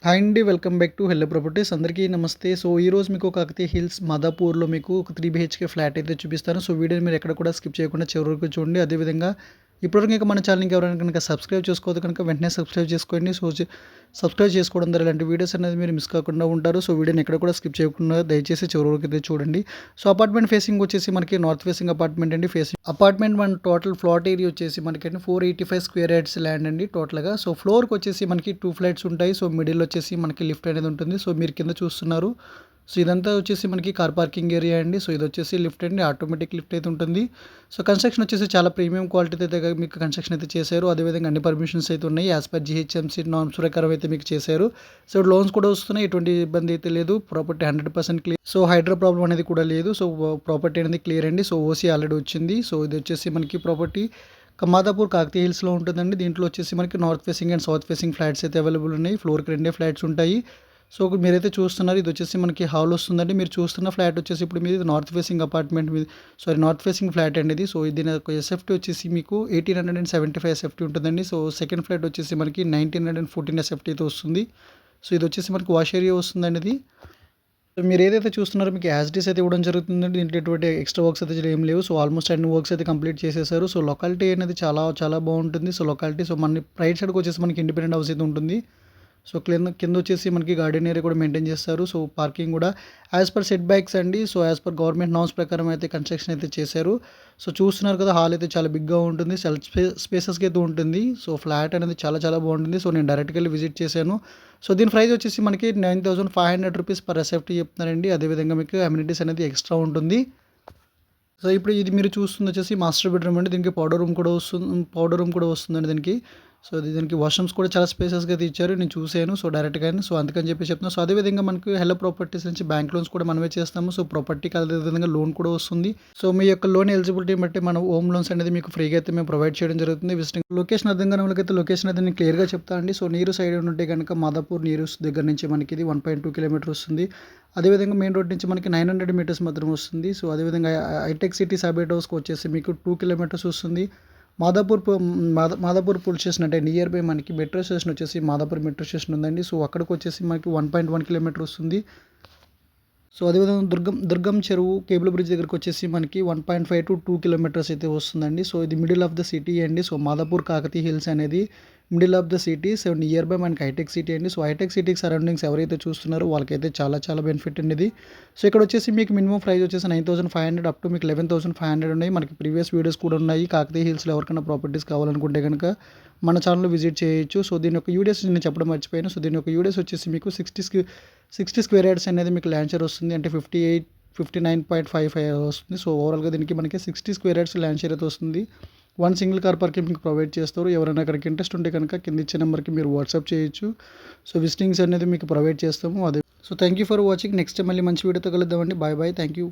Hi అండి. Welcome back to hello properties. అందరికీ నమస్తే. సో, ఈరోజు మీకు కాకతీయ హిల్స్ మాదాపూర్‌లో మీకు ఒక 3 బీహెచ్‌కే ఫ్లాట్ అయితే చూపిస్తాను. సో, వీడియోని మీరు ఎక్కడ కూడా స్కిప్ చేయకుండా చివరి వరకు చూడండి. అదేవిధంగా ఇప్పటివరకు ఇంకా మన ఛానల్‌కి ఎవరైనా కనుక సబ్స్క్రైబ్ చేసుకోవద్దు కనుక వెంటనే సబ్స్క్రైబ్ చేసుకోండి. సో, సబ్స్క్రైబ్ చేసుకోవడం ద్వారా ఇలాంటి వీడియోస్ అనేది మీరు మిస్ కాకుండా ఉంటారు. సో, వీడియోని ఎక్కడ కూడా స్కిప్ చేయకుండా దయచేసి చివరి వరకు అయితే చూడండి. సో, అపార్ట్మెంట్ ఫేసింగ్ వచ్చేసి మనకి నార్త్ ఫేసింగ్ అపార్ట్మెంట్ అండి. అపార్ట్మెంట్ మన టోటల్ ప్లాట్ ఏరియా వచ్చేసి మనకండి 485 స్క్వేర్ యార్డ్స్ ల్యాండ్ అండి టోటల్‌గా. సో, ఫ్లోర్‌కి వచ్చేసి మనకి 2 ఫ్లాట్స్ ఉంటాయి. సో, మిడిల్‌లో వచ్చేసి మనకి లిఫ్ట్ అనేది ఉంటుంది. సో, మీరు కింద చూస్తున్నారు. సో, ఇదంతా వచ్చేసి మనకి కార్ పార్కింగ్ ఏరియా అండి. సో, ఇదొచ్చేసి లిఫ్ట్ అండి. ఆటోమేటిక్ లిఫ్ట్ అయితే ఉంటుంది. సో, కన్‌స్ట్రక్షన్ వచ్చేసి చాలా ప్రీమియం క్వాలిటీతో అయితే మీకు కన్‌స్ట్రక్షన్ అయితే చేశారు. అదేవిధంగా అన్ని పర్మిషన్స్ అయితే ఉన్నాయి. యాస్ పర్ జీహెచ్ఎంసీ నార్మ్స్ ప్రకారం అయితే మీకు చేశారు. సో, లోన్స్ కూడా వస్తున్నాయి. ఎటువంటి ఇబ్బంది అయితే లేదు. Property 100% clear. So, Hydraa problem అనేది కూడా లేదు. సో, ప్రాపర్టీ అనేది క్లియర్ అండి. సో, ఓసీ ఆల్రెడీ వచ్చింది. సో, ఇది వచ్చేసి మనకి ప్రాపర్టీ మాదాపూర్ కాకతీయ హిల్స్‌లో ఉంటుందండి. దీంట్లో వచ్చేసి మనకి north facing and south facing flats అయితే అవైలబుల్ ఉన్నాయి. ఫ్లోర్‌కి 2 ఫ్లాట్స్ ఉంటాయి. సో, మీరైతే చూస్తున్నారు. ఇది వచ్చేసి మనకి హాల్ వస్తుందండి. మీరు చూస్తున్న ఫ్లాట్ వచ్చేసి ఇప్పుడు మీది నార్త్ ఫేసింగ్ అపార్ట్మెంట్ మీద నార్త్ ఫేసింగ్ ఫ్లాట్ అండి ఇది. సో, దీని యొక్క ఎస్ఎఫ్టీ వచ్చేసి మీకు 1875 ఎస్ఎఫ్టీ ఉంటుందండి. సో, సెకండ్ ఫ్లాట్ వచ్చేసి మనకి 1914 ఎస్ఎఫ్టీతో వస్తుంది. సో, ఇది వచ్చేసి మనకి వాష్ ఏరియా వస్తుందండి ఇది. సో, మీరు ఏదైతే చూస్తున్నారో మీకు యాజ్ ఇట్ ఈస్ అయితే ఇవ్వడం జరుగుతుందండి. దీంట్లో ఎటువంటి ఎక్స్ట్రా వర్క్స్ అయితే ఏం లేవు. సో, ఆల్మోస్ట్ అన్ని వర్క్స్ అయితే కంప్లీట్ చేసేసారు. సో, లొకాలిటీ అనేది చాలా చాలా బాగుంటుంది. సో, లొకాలిటీ మన రైట్ సైడ్‌కి వచ్చేసి మనకి ఇండిపెండెంట్ హౌస్ అయితే ఉంటుంది. సో, కిందొచ్చేసి మనకి గార్డెన్ ఏరియా కూడా మెయింటైన్ చేస్తారు. సో, పార్కింగ్ కూడా యాజ్ పర్ సెట్ బ్యాక్స్ అండి. So, as per government norms ప్రకారం అయితే కన్‌స్ట్రక్షన్ అయితే చేశారు. సో, చూస్తున్నారు కదా, హాల్ అయితే చాలా బిగ్‌గా ఉంటుంది. స్పేసెస్‌గా అయితే ఉంటుంది. సో, ఫ్లాట్ అనేది చాలా చాలా బాగుంటుంది. సో, నేను డైరెక్ట్‌గా వెళ్లి విజిట్ చేశాను. సో, దీని ప్రైస్ వచ్చేసి మనకి 9500 రూపీస్ పర్ ఎస్ఎఫ్టీ చెప్తున్నారండి. అదేవిధంగా మీకు అమ్యూనిటీస్ అనేది ఎక్స్ట్రా ఉంటుంది. సో, ఇప్పుడు ఇది మీరు చూస్తుంది వచ్చేసి మాస్టర్ బెడ్‌రూమ్ అండి. దీనికి పౌడర్ రూమ్ కూడా వస్తుందండి దీనికి. సో, దీనికి వాష్‌రూమ్స్ కూడా చాలా స్పేసెస్‌గా అయితే ఇచ్చారు. నేను చూసాను. సో, డైరెక్ట్‌గానే. సో, అందుకని చెప్పి చెప్తున్నా. సో, అదేవిధంగా మనకు హెల్లో ప్రాపర్టీస్ నుంచి బ్యాంక్ లోన్స్ కూడా మనమే చేస్తాము. సో, ప్రాపర్టీకి అదేవిధంగా లోన్ కూడా వస్తుంది. సో, మీ యొక్క లోన్ ఎలిజిబిలిటీని బట్టి మనం హోమ్ లోన్స్ అనేది మీకు ఫ్రీగా అయితే మేము ప్రొవైడ్ చేయడం జరుగుతుంది. విజిటింగ్ లొకేషన్ అర్థం కాని వాళ్ళకైతే లొకేషన్ అయితే నేను క్లియర్‌గా చెప్తాను అండి. సో, నీరు సైడ్ ఉంటే గనుక మాదాపూర్ నీరు దగ్గర నుంచి మనకి ఇది 1.2 కిలోమీటర్ వస్తుంది. అదేవిధంగా మెయిన్ రోడ్ నుంచి మనకి 900 మీటర్స్ మాత్రం వస్తుంది. సో, అదేవిధంగా హైటెక్ సిటీ సైబర్ హౌస్‌కి వచ్చేసి మీకు 2 కిలోమీటర్స్ వస్తుంది. మాదాపూర్ పో మాదాపూర్ పోలీస్ స్టేషన్ అంటే నియర్ బై మనకి మెట్రో స్టేషన్ వచ్చేసి మాదాపూర్ మెట్రో స్టేషన్ ఉందండి. సో, అక్కడికి వచ్చేసి మనకి 1.1 కిలోమీటర్ వస్తుంది. సో, అదేవిధంగా దుర్గం చెరువు కేబుల్ బ్రిడ్జ్ దగ్గరికి వచ్చేసి మనకి 1.5 టు 2 కిలోమీటర్స్ అయితే వస్తుందండి. సో, ఇది మిడిల్ ఆఫ్ ద సిటీ అండి. సో, మాదాపూర్ కాకతీయ హిల్స్ అనేది middle of the city. So, near by మనకి హైటెక్ సిటీ అండి. సో, హైటెక్ సిటీకి సరౌండింగ్స్ ఎవరైతే చూస్తున్నారో వాళ్ళకైతే చాలా చాలా బెనిఫిట్ అండి ఇది. సో, ఇక్కడ వచ్చేసి మీకు మినిమం ప్రైస్ వచ్చేసి 9500 అప్ టు మీకు 11,500 ఉన్నాయి. మనకి ప్రీవియస్ వీడియోస్ కూడా ఉన్నాయి. కాకతీయ హిల్స్‌లో ఎవరికైనా ప్రాపర్టీస్ కావాలనుకుంటే గనుక మన ఛానెల్‌లో విజిట్ చేయొచ్చు. సో, దీని యొక్క యూడిఎస్ నేను చెప్పడం మర్చిపోయాను. సో, దీని యొక్క యూడిఎస్ వచ్చేసి మీకు 60 స్క్వేర్ యార్డ్స్ అనేది మీకు ల్యాండ్ షేర్ వస్తుంది. అంటే 59.55 వస్తుంది. సో, ఓవరాల్‌గా దీనికి మనకి 60 స్క్వేర్ యార్డ్స్ ల్యాండ్ షేర్ అయితే వస్తుంది. 1 సింగిల్ కార్ పార్కింగ్ మీకు ప్రొవైడ్ చేస్తారు. ఎవరైనా అక్కడికి ఇంట్రెస్ట్ ఉంటే కనుక కింద ఇచ్చే నెంబర్‌కి మీరు వాట్సాప్ చేయొచ్చు. సో, విజిటింగ్స్ అనేది మీకు ప్రొవైడ్ చేస్తాము. So, thank you for watching. Next మళ్ళీ మంచి వీడియోతో కలుద్దామండి. Bye bye. Thank you.